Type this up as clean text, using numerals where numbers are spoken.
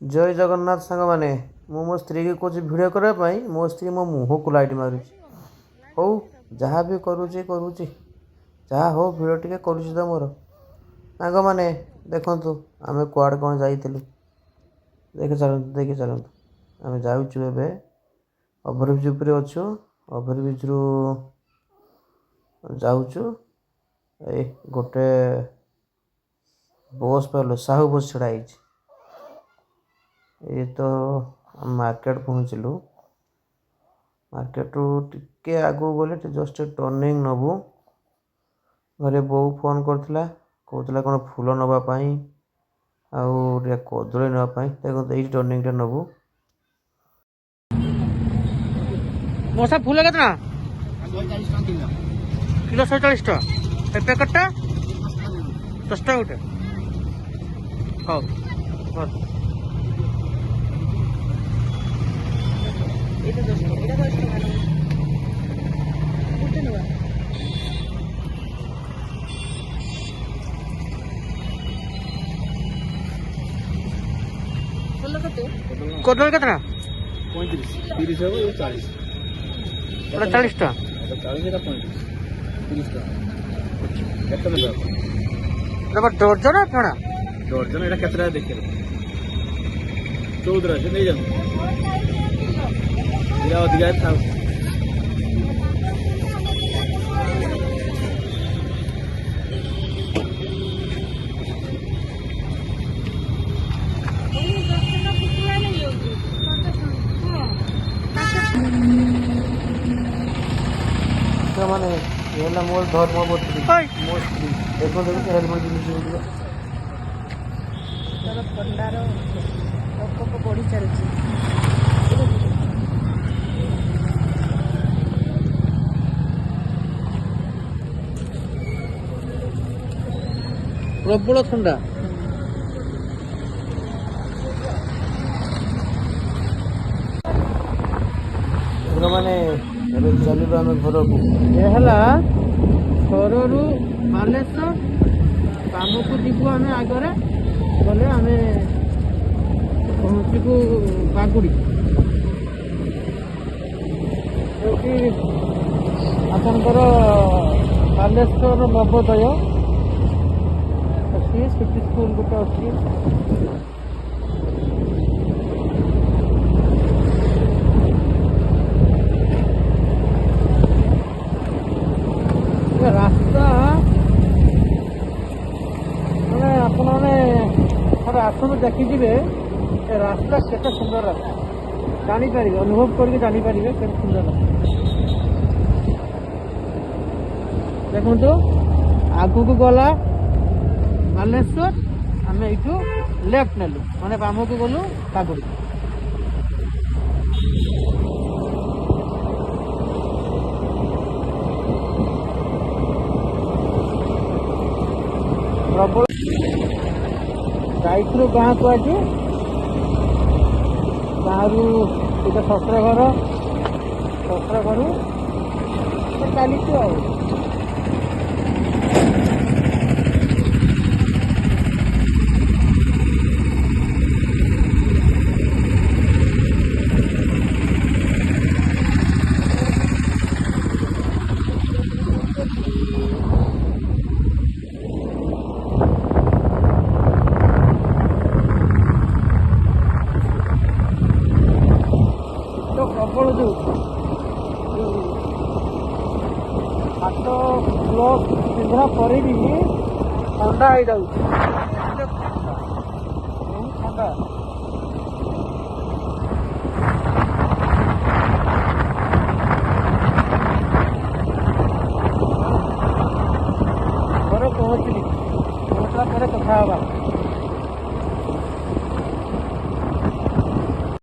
जय जगन्नाथ सांग मैंने मो स्त्री की कौच भिड करने मो स्त्री मो मुह को लाइट मारुच हौ जहाँ भी करुच्ची करुच्ची जहाँ हो भिड टे करुच्ची तो मोर सांग मैंने देखु आम कुआड़ कौन जाइलु देखी चलतु आम जाऊँ ए ओभरब्रिज उपर अच्छु ओभरब्रिज रु जाऊँ ए गोटे बस पाइल साहू बस छड़ा ये तो मार्केट पहुँचलु मार्केट रू टिके आगू गले जस्ट टर्निंग नबू घरे बो फोन करथिला कहूला कौन फूल नापी आउ कदली नापी देखो ये टर्निंग टा नबू मौसा फूल केतना किलो 140 टा पैकेट टा 10 टा गोटे हाँ कदल केतना 35 30 है वो 40 40 टा 40 का 35 30 का केतना दादा दर्जन फेणा दर्जन एटा केतना देखिए 14 से नहीं जानो दिया अधिकार था माने ये मोर धर्म बोली मो स्त्री देखो देखो हेलमेट पिंधि थंडार प्रकोप बढ़ी चलती प्रबल ठंडा माने चलू आम घर को ये घर रु बालेश्वर काम को जीवु आम आगरे गले आम पहुँचू बागुड़ी जोकि आपणकर बालेश्वर नवोदय अच्छी सिटी स्कूल गोटे अच्छी रास्ता मैंने आपने आसन देखीजे रास्ता केते सुंदर रास्ता जापर अनुभव करके जापर के सुंदर रास्ता देखो आगू को गला बालेश्वर आम यू लेफ्ट नेलु माने बाम को गलु कागुड़ी प्रबल जाइलु गाँ को आज गाँव गोटे शस्त्र घर चलीचु आ प्रबल जो हाथ ग्लोव पिंधा पर भी ठंडा हो जाऊँ ठंडा घर पहुँचली पहुँचला कथा